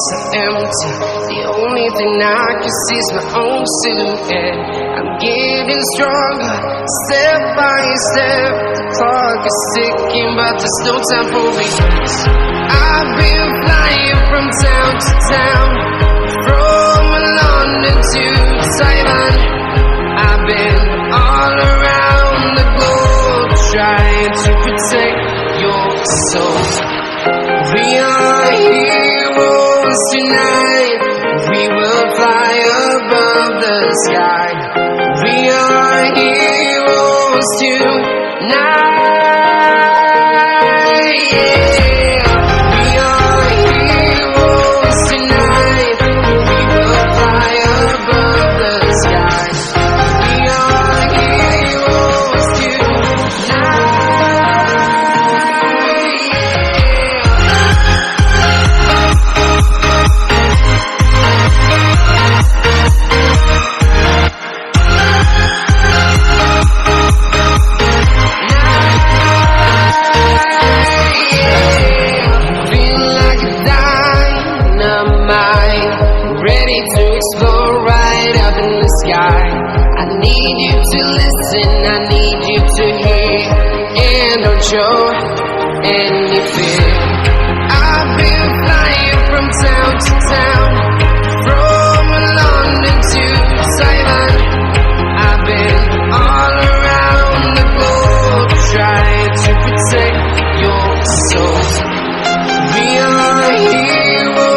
so empty. The only thing I can see is my own silhouette. I'm getting stronger, step by step. The clock is ticking, but there's no time for me. I've been flying from town to town, from London to Taiwan. I've been all around the globe, trying to protect your soul. We are heroes tonight. We will fly above the sky. We are heroes tonight. Yeah. We are heroes tonight. We will fly above the sky. We are heroes tonight. Ready to explore right up in the sky. I need you to listen, I need you to hear, and don't show any fear. I've been flying from town to town.